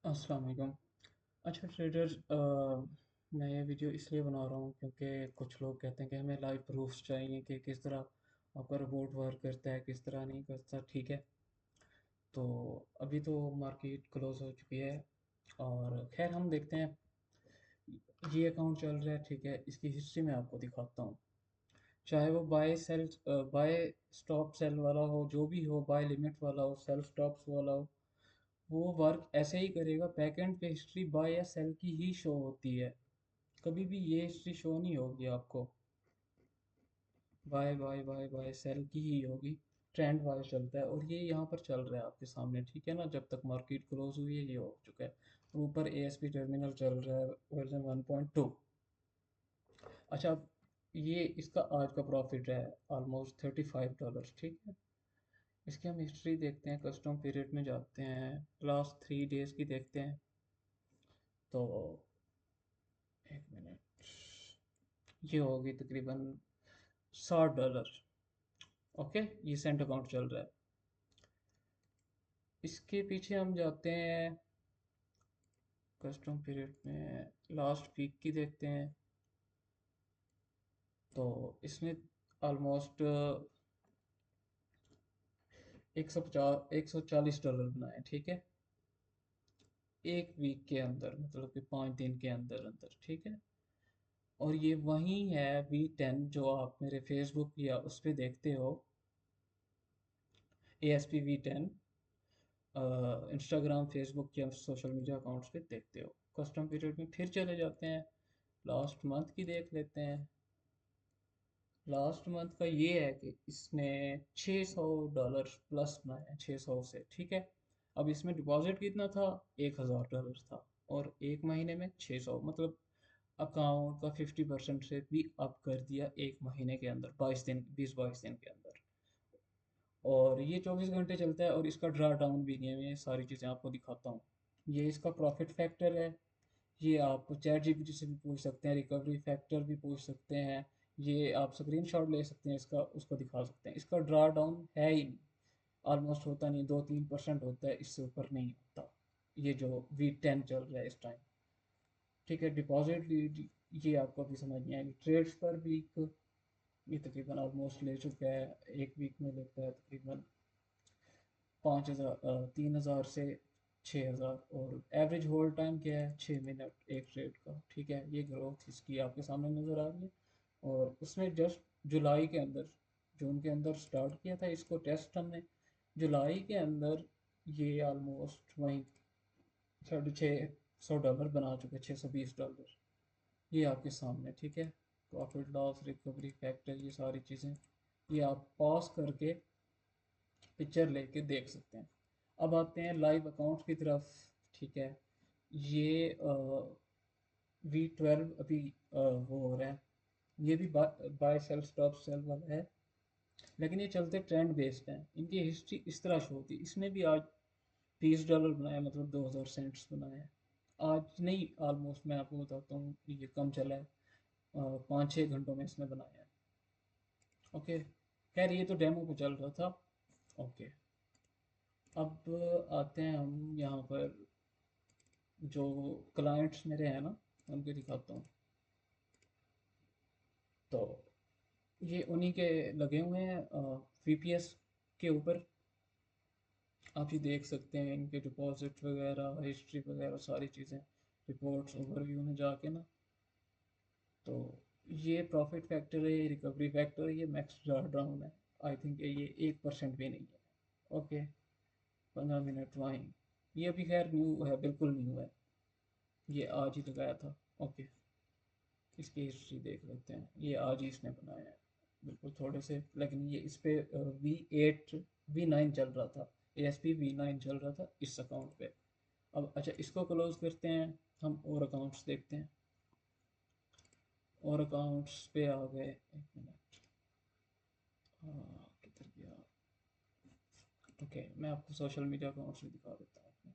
अस्सलाम वालेकुम। अच्छा ट्रेडर, मैं ये वीडियो इसलिए बना रहा हूँ क्योंकि कुछ लोग कहते हैं कि हमें लाइव प्रूफ्स चाहिए कि किस तरह आपका रोबोट वर्क करता है, किस तरह नहीं करता। ठीक है, तो अभी तो मार्केट क्लोज हो चुकी है और खैर हम देखते हैं। ये अकाउंट चल रहा है, ठीक है, इसकी हिस्ट्री मैं आपको दिखाता हूँ। चाहे वो बाय स्टॉप सेल वाला हो, जो भी हो, बाय लिमिट वाला हो, सेल स्टॉप्स वाला हो, वो वर्क ऐसे ही करेगा। बैकएंड पे हिस्ट्री बाय या सेल की ही शो होती है, कभी भी ये हिस्ट्री शो नहीं होगी आपको। Buy buy buy buy sell की ही होगी। ट्रेंड वाइज चलता है और ये यहाँ पर चल रहा है आपके सामने, ठीक है ना। जब तक मार्केट क्लोज हुई है ये हो चुका है। और ऊपर एएसपी टर्मिनल चल रहा है वर्जन 1.2। अच्छा, अब ये इसका आज का प्रॉफिट है ऑलमोस्ट $35, ठीक है। इसकी हम हिस्ट्री देखते हैं, कस्टम पीरियड में जाते हैं, लास्ट 3 डेज की देखते हैं। तो एक मिनट, ये होगी तकरीबन $60। ओके, ये सेंट अकाउंट चल रहा है। इसके पीछे हम जाते हैं, कस्टम पीरियड में लास्ट वीक की देखते हैं। तो इसने ऑलमोस्ट $140 बनाए, ठीक है, एक वीक के अंदर, मतलब कि 5 दिन के अंदर अंदर, ठीक है। और ये वही है V10 जो आप मेरे फेसबुक या उस पर देखते हो, ASP V10। इंस्टाग्राम, फेसबुक या सोशल मीडिया अकाउंट्स पे देखते हो। कस्टम पीरियड में फिर चले जाते हैं, लास्ट मंथ की देख लेते हैं। लास्ट मंथ का ये है कि इसने $600 प्लस बनाया है, 600 से, ठीक है। अब इसमें डिपॉजिट कितना था? $1000 था। और एक महीने में 600, मतलब अकाउंट का 50% से भी अप कर दिया एक महीने के अंदर, 22 दिन, 20-22 दिन के अंदर। और ये 24 घंटे चलता है और इसका ड्रा डाउन भी नहीं है। मैं ये सारी चीज़ें आपको दिखाता हूँ। ये इसका प्रॉफिट फैक्टर है। ये आप चैट जीपीटी से भी पूछ सकते हैं, रिकवरी फैक्टर भी पूछ सकते हैं। ये आप स्क्रीनशॉट ले सकते हैं इसका, उसको दिखा सकते हैं। इसका ड्रा डाउन है ही नहीं, ऑलमोस्ट होता नहीं, 2-3% होता है, इससे ऊपर नहीं होता। ये जो V10 चल रहा है इस टाइम, ठीक है। डिपॉजिट ये आपको अभी समझ नहीं आएगी। ट्रेड्स पर भी ये तकरीबन ऑलमोस्ट ले चुका है, एक वीक में लेता है तकरीबन 5,000, 3,000 से 6,000। और एवरेज होल्ड टाइम क्या है? 6 मिनट एक ट्रेड का, ठीक है। ये ग्रोथ इसकी आपके सामने नज़र आ रही है। और उसने जस्ट जुलाई के अंदर, जून के अंदर स्टार्ट किया था इसको टेस्ट हमने। जुलाई के अंदर ये ऑलमोस्ट वहीं $650 बना चुके, $620। ये आपके सामने, ठीक है। प्रॉफिट लॉस, रिकवरी फैक्टर, ये सारी चीज़ें ये आप पॉज करके पिक्चर लेके देख सकते हैं। अब आते हैं लाइव अकाउंट की तरफ, ठीक है। ये V12 अभी वो हो रहा है। ये भी बाय सेल स्टॉप सेल वाला है, लेकिन ये चलते ट्रेंड बेस्ड हैं। इनकी हिस्ट्री इस तरह शो होती है। इसने भी आज $20 बनाया, मतलब 2000 सेंट्स बनाए हैं। आज नहीं, ऑलमोस्ट मैं आपको बताता हूँ, ये कम चला है, 5-6 घंटों में इसने बनाया है। ओके, खैर ये तो डेमो पे चल रहा था। ओके, अब आते हैं हम यहाँ पर, जो क्लाइंट्स मेरे हैं ना, उनके दिखाता हूँ। तो ये उन्हीं के लगे हुए हैं VPS के ऊपर। आप ये देख सकते हैं इनके डिपॉजिट वगैरह, हिस्ट्री वगैरह सारी चीज़ें, रिपोर्ट्स ओवरव्यू में जाके ना। तो ये प्रॉफिट फैक्टर है, ये रिकवरी फैक्टर है, ये मैक्स ड्राउन है। आई थिंक ये 1% भी नहीं है। ओके, 15 मिनट वहीं। ये अभी खैर न्यू है, बिल्कुल न्यू है, ये आज ही लगाया था। ओके, इसकी हिस्ट्री देख लेते हैं। ये आज ही इसने बनाया है, बिल्कुल थोड़े से, लेकिन ये इस पे V9 चल रहा था, ASP V9 चल रहा था इस अकाउंट पे। अब अच्छा, इसको क्लोज करते हैं, हम और अकाउंट्स देखते हैं। और अकाउंट्स पे आ गए, एक मिनट, किधर गया। ओके, मैं आपको सोशल मीडिया अकाउंट्स भी दिखा देता हूँ अपने।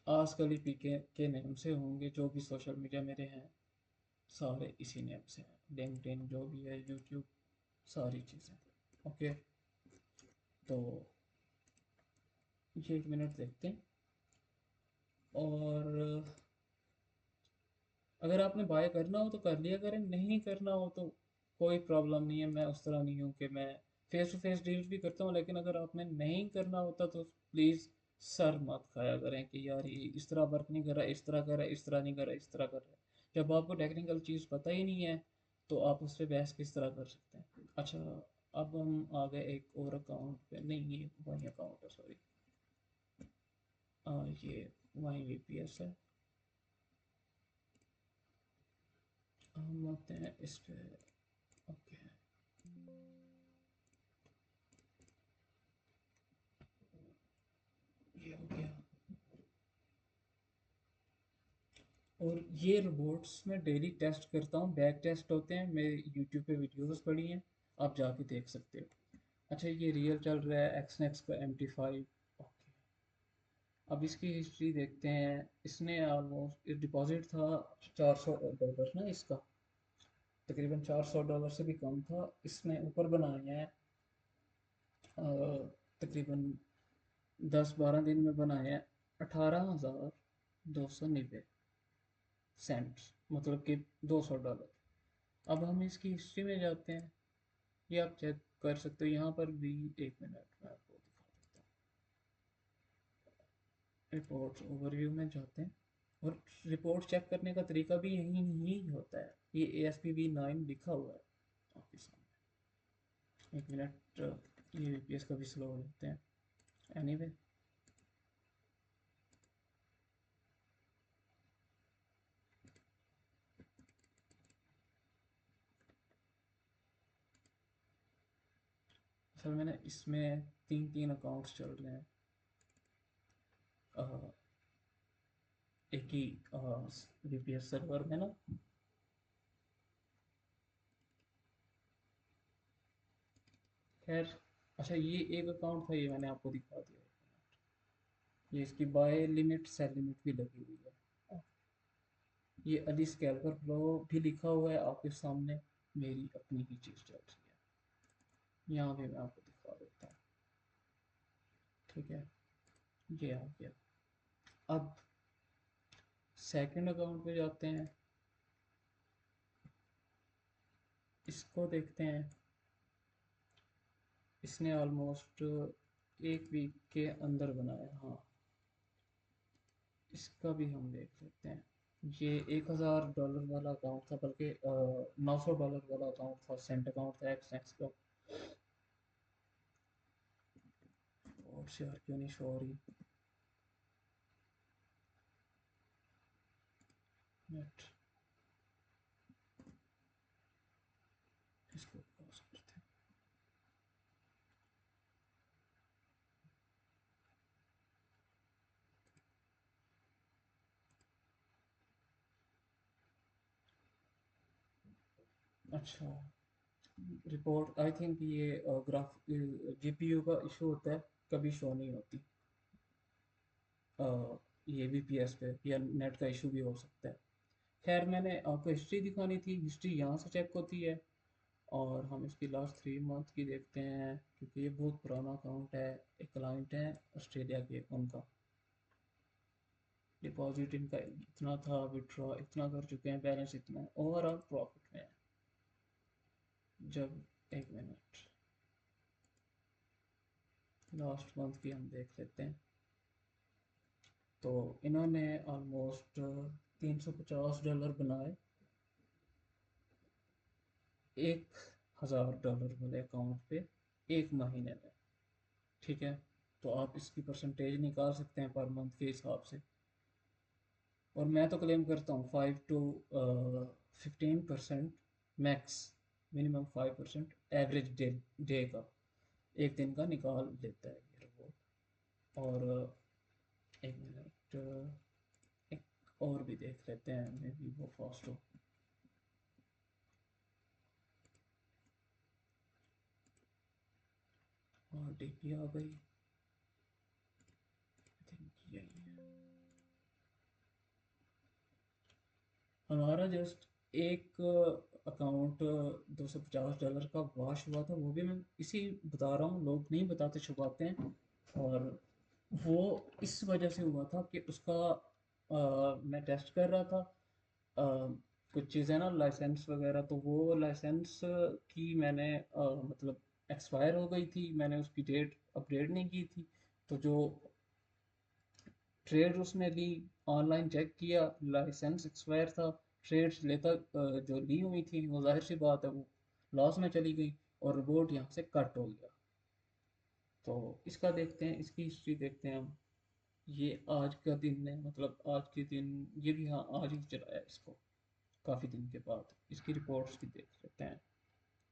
आजकल ही पी के नेम से होंगे जो भी सोशल मीडिया मेरे हैं, सारे इसी नेम से हैं। लिंक्डइन जो भी है, यूट्यूब, सारी चीज़ें। ओके, तो ये एक मिनट देखते हैं। और अगर आपने बाय करना हो तो कर लिया करें, नहीं करना हो तो कोई प्रॉब्लम नहीं है। मैं उस तरह नहीं हूँ कि मैं फेस टू फेस डील भी करता हूँ, लेकिन अगर आपने नहीं करना होता तो प्लीज़ सर मत खाया करें कि यार ये इस तरह वर्क नहीं कर रहा, इस तरह कर रहा है, इस तरह नहीं कर रहा, इस तरह कर रहा है। जब आपको टेक्निकल चीज़ पता ही नहीं है तो आप उस पर बहस किस तरह कर सकते हैं। अच्छा, अब हम आ गए एक और अकाउंट पे, नहीं ये वही अकाउंट है, सॉरी, ये वही VPS है। हम आते हैं इस पे। ओके, ये हो गया। और ये रोबोट्स मैं डेली टेस्ट करता हूँ, बैक टेस्ट होते हैं, मेरे यूट्यूब पे वीडियोस पड़ी हैं, आप जाके देख सकते हो। अच्छा, ये रियल चल रहा है एक्सनेक्स का MT5। ओके, अब इसकी हिस्ट्री देखते हैं। इसने ऑलमोस्ट डिपॉजिट था $400 ना इसका, तकरीबन $400 से भी कम था। इसने ऊपर बनाए हैं तकरीबन 10-12 दिन में बनाए हैं 18,290 सेंट्स, मतलब कि $200। अब हम इसकी हिस्ट्री में जाते हैं, ये आप चेक कर सकते हो यहाँ पर भी। एक मिनट मैं आपको दिखा देता हूँ। रिपोर्ट्स ओवरव्यू में जाते हैं, और रिपोर्ट चेक करने का तरीका भी यही ही होता है। ये ASP-B9 लिखा हुआ है आपके सामने। एक मिनट, ये VPS का भी स्लो हो जाते हैं। एनीवे, असल में ना इसमें तीन तीन अकाउंट्स चल रहे हैं एक ही VPS सर्वर में ना। खैर, अच्छा ये एक अकाउंट था, ये मैंने आपको दिखा दिया। ये इसकी बाय लिमिट सेल लिमिट भी लगी हुई है। ये अली स्कैल्पर प्रो भी लिखा हुआ है आपके सामने, मेरी अपनी ही चीज़ चल रही है। यहाँ भी मैं आपको दिखा देता हूँ। ठीक है, ये आ गया। अब सेकंड अकाउंट पे जाते हैं, इसको देखते हैं। इसने ऑलमोस्ट एक वीक के अंदर बनाया, हाँ। इसका भी हम देख लेते हैं। ये $1,000 वाला अकाउंट था, बल्कि $900 वाला अकाउंट था, सेंट अकाउंट था एक्सनेक्स का। और से यार क्यों नहीं शो हो रही नेट, इसको पॉज करते हैं। अच्छा, रिपोर्ट आई थिंक ये ग्राफ GPU का इशू होता है, कभी शो नहीं होती। ये VPS पे या नेट का इशू भी हो सकता है। खैर, मैंने आपको हिस्ट्री दिखानी थी, हिस्ट्री यहाँ से चेक होती है। और हम इसकी लास्ट 3 मंथ की देखते हैं, क्योंकि ये बहुत पुराना अकाउंट है। एक क्लाइंट है ऑस्ट्रेलिया के, उनका डिपॉजिट इनका इतना था, विड्रॉ इतना कर चुके हैं, बैलेंस इतना है, ओवरऑल प्रॉफिट में है। जब एक मिनट, लास्ट मंथ की हम देख लेते हैं। तो इन्होंने ऑलमोस्ट $350 बनाए $1,000 वाले अकाउंट पे, एक महीने में। ठीक है, तो आप इसकी परसेंटेज निकाल सकते हैं पर मंथ के हिसाब से। और मैं तो क्लेम करता हूँ 5 to 15% max, minimum 5% average day का, एक दिन का निकाल लेता है ये रोबोट। और एक मिनट, एक और भी देख लेते हैं, मे बी वो फास्ट हो। और DP आ गई, आई थिंक यही है हमारा। जस्ट एक अकाउंट $250 का वॉश हुआ था, वो भी मैं इसी बता रहा हूँ, लोग नहीं बताते, छुपाते हैं। और वो इस वजह से हुआ था कि उसका मैं टेस्ट कर रहा था कुछ चीज़ें ना, लाइसेंस वगैरह, तो वो लाइसेंस की मैंने मतलब एक्सपायर हो गई थी, मैंने उसकी डेट अपडेट नहीं की थी। तो जो ट्रेड उसने ली, ऑनलाइन चेक किया, लाइसेंस एक्सपायर था। ट्रेड्स लेता जो ली हुई थी वो जाहिर सी बात है वो लॉस में चली गई, और रिपोर्ट यहाँ से कट हो गया। तो इसका देखते हैं, इसकी हिस्ट्री देखते हैं हम। ये आज का दिन है, मतलब आज के दिन, ये भी हाँ आज ही चलाया इसको, काफ़ी दिन के बाद इसकी रिपोर्ट्स भी देख लेते हैं।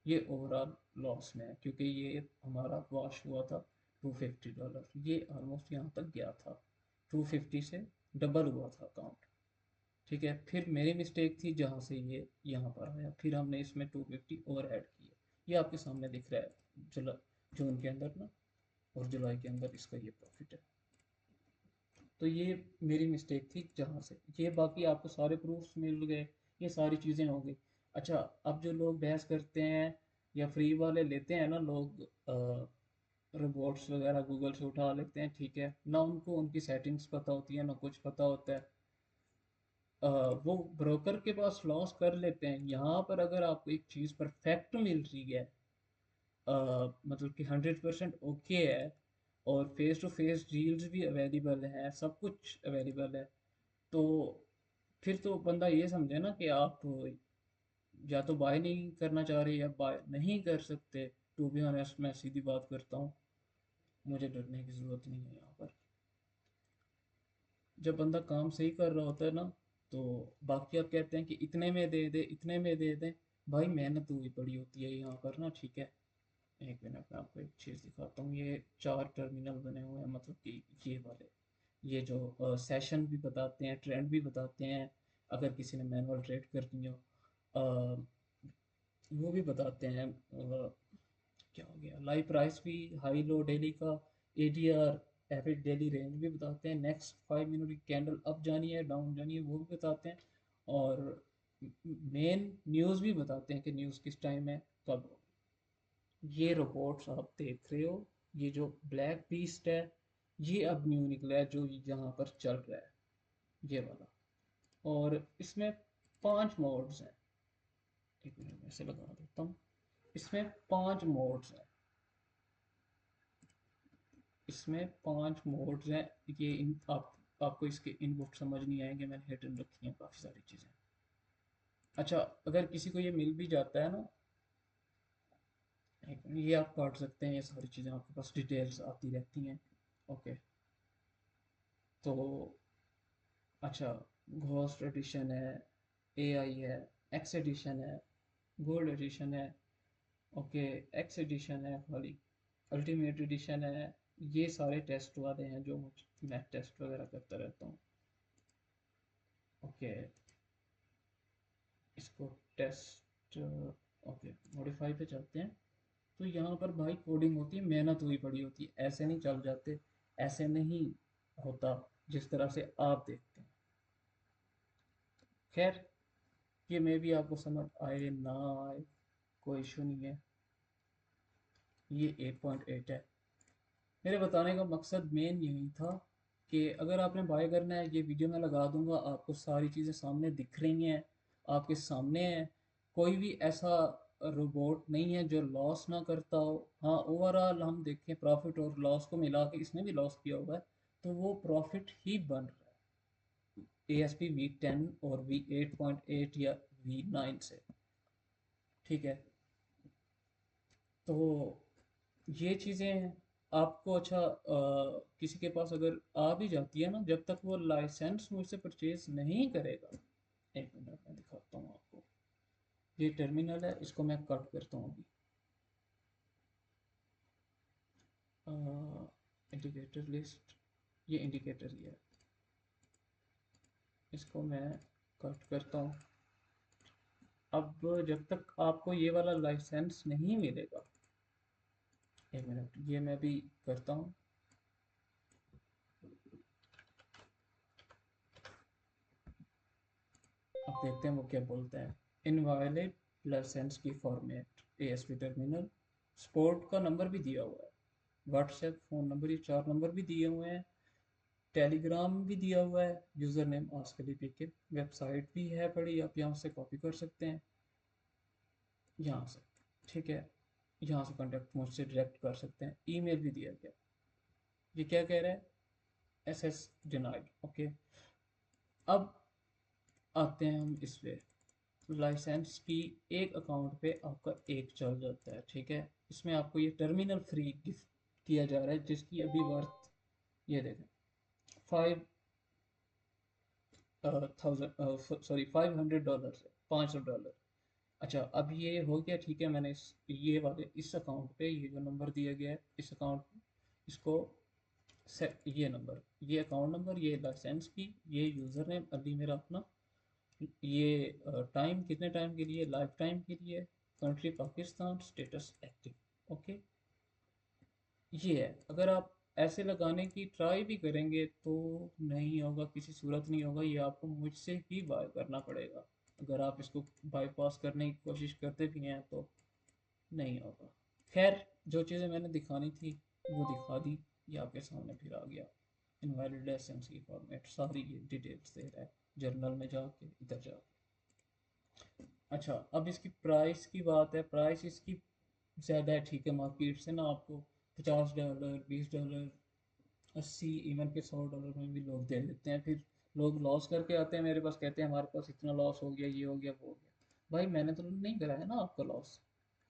ये ओवरऑल लॉस में है क्योंकि ये हमारा वॉश हुआ था $250, ये ऑलमोस्ट यहाँ तक गया था, 250 से डबल हुआ था अकाउंट। ठीक है, फिर मेरी मिस्टेक थी जहाँ से ये यहाँ पर आया, फिर हमने इसमें 250 और ऐड किए। ये आपके सामने दिख रहा है, जून के अंदर ना, और जुलाई के अंदर इसका ये प्रॉफिट है। तो ये मेरी मिस्टेक थी जहाँ से ये, बाकी आपको सारे प्रूफ्स मिल गए, ये सारी चीज़ें हो गई। अच्छा, अब जो लोग बहस करते हैं या फ्री वाले लेते हैं ना लोग, रिपोर्ट्स वगैरह गूगल से उठा लेते हैं, ठीक है ना, उनको उनकी सेटिंग्स पता होती है ना कुछ पता होता है। वो ब्रोकर के पास लॉस कर लेते हैं। यहाँ पर अगर आपको एक चीज़ परफेक्ट मिल रही है, मतलब कि 100% ओके है, और फेस टू फेस डील्स भी अवेलेबल हैं, सब कुछ अवेलेबल है, तो फिर तो बंदा ये समझे ना कि आप या तो बाय नहीं करना चाह रहे या बाय नहीं कर सकते। टू बी ऑनेस्ट मैं सीधी बात करता हूँ, मुझे डरने की ज़रूरत नहीं है यहाँ पर। जब बंदा काम सही कर रहा होता है ना, तो बाकी आप कहते हैं कि इतने में दे दे, इतने में दे दे, भाई मेहनत हुई पड़ी होती है यहाँ पर ना, ठीक है। एक मिनट में आपको एक चीज़ दिखाता हूँ, ये 4 टर्मिनल बने हुए हैं, मतलब कि ये वाले, ये जो सेशन भी बताते हैं, ट्रेंड भी बताते हैं, अगर किसी ने मैनुअल ट्रेड करनी हो, अ, वो भी बताते हैं। क्या हो गया, लाइव प्राइस भी, हाई लो डेली का, एडीआर, एवरेज डेली रेंज भी बताते हैं, नेक्स्ट 5 मिनट की कैंडल अप जानी है डाउन जानी है वो भी बताते हैं, और मेन न्यूज़ भी बताते हैं कि न्यूज़ किस टाइम है कब। ये रोबोट्स आप देख रहे हो, ये जो ब्लैक बीस्ट है, ये अब न्यू निकला है जो यहाँ पर चल रहा है, ये वाला। और इसमें 5 मोड्स हैं, एक मिनट में से लगा देता हूँ। इसमें 5 मोड्स हैं, इसमें 5 मोड्स हैं। ये आपको इसके इनपुट समझ नहीं आएंगे, मैंने हिडन रखी हैं काफ़ी सारी चीज़ें। अच्छा, अगर किसी को ये मिल भी जाता है ना, ये आप पढ़ सकते हैं, ये सारी चीज़ें आपके पास डिटेल्स आती रहती हैं। ओके, तो अच्छा, घोस्ट एडिशन है, एआई है, एक्स एडिशन है, गोल्ड एडिशन है, ओके, एक्स एडिशन है खाली, अल्टीमेट एडिशन है। ये सारे टेस्ट वाले हैं जो मैं टेस्ट वगैरह करता रहता हूँ। ओके, इसको टेस्ट, ओके, मॉडिफाई पे चलते हैं। तो यहाँ पर भाई कोडिंग होती है, मेहनत हुई पड़ी होती है, ऐसे नहीं चल जाते, ऐसे नहीं होता जिस तरह से आप देखते हैं। खैर, ये मे भी आपको समझ आए ना आए, कोई इशू नहीं है। ये 8.8 है। मेरे बताने का मकसद मेन यही था कि अगर आपने बाय करना है, ये वीडियो मैं लगा दूंगा, आपको सारी चीज़ें सामने दिख रही हैं, आपके सामने है। कोई भी ऐसा रोबोट नहीं है जो लॉस ना करता हो। हाँ, ओवरऑल हम देखें प्रॉफिट और लॉस को मिला के, इसने भी लॉस किया हुआ है, तो वो प्रॉफिट ही बन रहा है ASP V10 और V8.8 या V9 से। ठीक है, तो ये चीज़ें आपको, अच्छा किसी के पास अगर आ भी जाती है ना, जब तक वो लाइसेंस मुझसे परचेज नहीं करेगा, एक मिनट में दिखाता हूँ आपको। ये टर्मिनल है, इसको मैं कट करता हूँ अभी। इंडिकेटर लिस्ट, ये इंडिकेटर ही है, इसको मैं कट करता हूँ। अब जब तक आपको ये वाला लाइसेंस नहीं मिलेगा, एक मिनट ये मैं भी करता हूँ। अब देखते हैं वो क्या बोलते हैं। इनवायलेट लाइसेंस की फॉर्मेट, ASP टर्मिनल, स्पोर्ट का नंबर भी दिया हुआ है, व्हाट्सएप फ़ोन नंबर, ये 4 नंबर भी दिए हुए हैं। टेलीग्राम भी दिया हुआ है, यूज़र नेम आस्क अली पीके, वेबसाइट भी है पड़ी, आप यहाँ से कॉपी कर सकते हैं, यहाँ से, ठीक है। यहाँ से कॉन्टेक्ट मुझसे डायरेक्ट कर सकते हैं, ईमेल भी दिया गया। ये क्या कह रहा है, एसएस डिनाइड, ओके। अब आते हैं हम इस पे, लाइसेंस की एक अकाउंट पे आपका एक चल जाता है, ठीक है। इसमें आपको ये टर्मिनल फ्री गिफ्ट किया जा रहा है, जिसकी अभी वर्थ, ये देखें, 500 है, $500। अच्छा, अब ये हो गया, ठीक है। मैंने ये वाले इस अकाउंट पे ये जो नंबर दिया गया है, इस अकाउंट, इसको ये नंबर, ये अकाउंट नंबर, ये लाइसेंस की, ये यूज़र नेम अली मेरा अपना, ये टाइम कितने टाइम के लिए, लाइफ टाइम के लिए, country Pakistan, status active, okay. ये है। अगर आप ऐसे लगाने की ट्राई भी करेंगे तो नहीं होगा, किसी सूरत नहीं होगा, ये आपको मुझसे ही बाय करना पड़ेगा। अगर आप इसको बाईपास करने की कोशिश करते भी हैं तो नहीं होगा। खैर, जो चीज़ें मैंने दिखानी थी वो दिखा दी, ये आपके सामने फिर आ गया। इनवैलिड एसेंस की फॉर्मेट सारी ये डिटेल्स दे रहा है, जर्नल में जाके, इधर जाके। अच्छा, अब इसकी प्राइस की बात है, प्राइस इसकी ज़्यादा है, ठीक है, मार्केट से ना आपको $50, $20, 80, इवन के $100 में भी लोग दे देते हैं। फिर लोग लॉस करके आते हैं मेरे पास, कहते हैं हमारे पास इतना लॉस हो गया, ये हो गया, वो हो गया। भाई मैंने तो नहीं कराया ना आपका लॉस,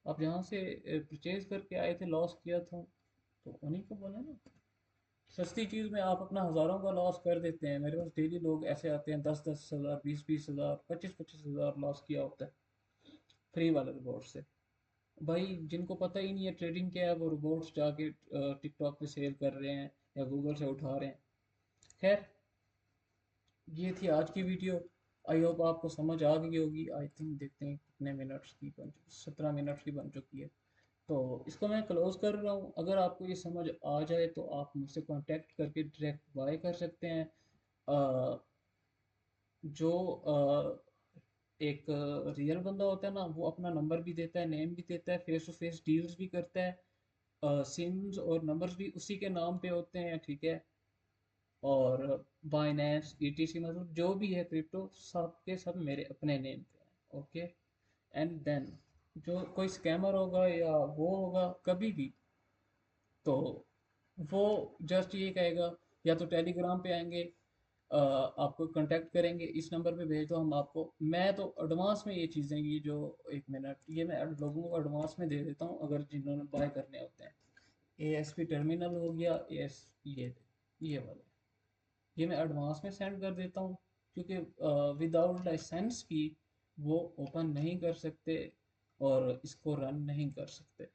आप जहाँ से परचेज करके आए थे, लॉस किया था तो उन्हीं को बोले ना। सस्ती चीज़ में आप अपना हज़ारों का लॉस कर देते हैं। मेरे पास डेली लोग ऐसे आते हैं, 10-10 हज़ार, 20-20 हज़ार, 25-25 हज़ार लॉस किया होता है फ्री वाले रिवॉर्ड से। भाई जिनको पता ही नहीं है ट्रेडिंग क्या है, वो रिवॉर्ड्स जाके टिकटॉक पे सेल कर रहे हैं या गूगल से उठा रहे हैं। खैर, ये थी आज की वीडियो। आई होप आपको समझ आ गई होगी। आई थिंक देखते हैं कितने मिनट्स की बन चुकी, 17 मिनट्स की बन चुकी है। तो इसको मैं क्लोज कर रहा हूँ। अगर आपको ये समझ आ जाए तो आप मुझसे कांटेक्ट करके डायरेक्ट बाय कर सकते हैं। अ, जो एक रियल बंदा होता है ना, वो अपना नंबर भी देता है, नेम भी देता है, फेस टू फेस डील्स भी करता है, सिम्स और नंबर्स भी उसी के नाम पे होते हैं, ठीक है। और बाइनेंस, ईटीसी, मतलब जो भी है क्रिप्टो, सब के सब मेरे अपने नेम पे हैं, ओके। एंड देन जो कोई स्कैमर होगा या वो होगा कभी भी, तो वो जस्ट ये कहेगा, या तो टेलीग्राम पे आएंगे, आपको कांटेक्ट करेंगे, इस नंबर पे भेज दो, हम आपको, मैं तो एडवांस में ये चीज़ें, ये जो 1 मिनट, ये मैं लोगों को एडवांस में दे देता हूँ अगर जिन्होंने बाय करने होते हैं। एएसपी टर्मिनल हो गया, एएस, ये वाला, ये मैं एडवांस में सेंड कर देता हूँ, क्योंकि विदाउट लाइसेंस की वो ओपन नहीं कर सकते और इसको रन नहीं कर सकते।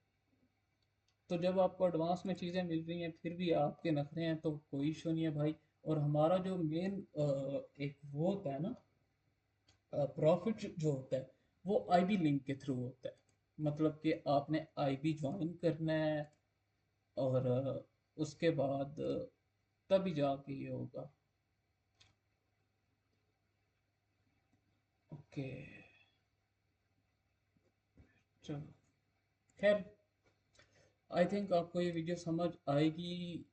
तो जब आपको एडवांस में चीज़ें मिल रही हैं फिर भी आपके नखरे हैं, तो कोई इशू नहीं है भाई। और हमारा जो मेन एक वो होता है ना, प्रॉफिट जो होता है, वो आईबी लिंक के थ्रू होता है। मतलब कि आपने आईबी ज्वाइन करना है, और उसके बाद तभी जाके ये होगा, ओके। चलो, खैर, आई थिंक आपको ये वीडियो समझ आएगी,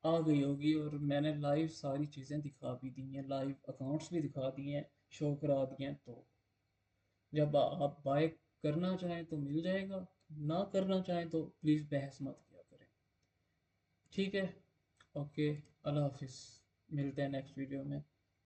आ गई होगी। और मैंने लाइव सारी चीज़ें दिखा भी दी हैं, लाइव अकाउंट्स भी दिखा दिए हैं, शो करा दिए हैं। तो जब आप बाय करना चाहें तो मिल जाएगा, ना करना चाहें तो प्लीज़ बहस मत किया करें, ठीक है। ओके, अल्लाह हाफिज़, मिलते हैं नेक्स्ट वीडियो में।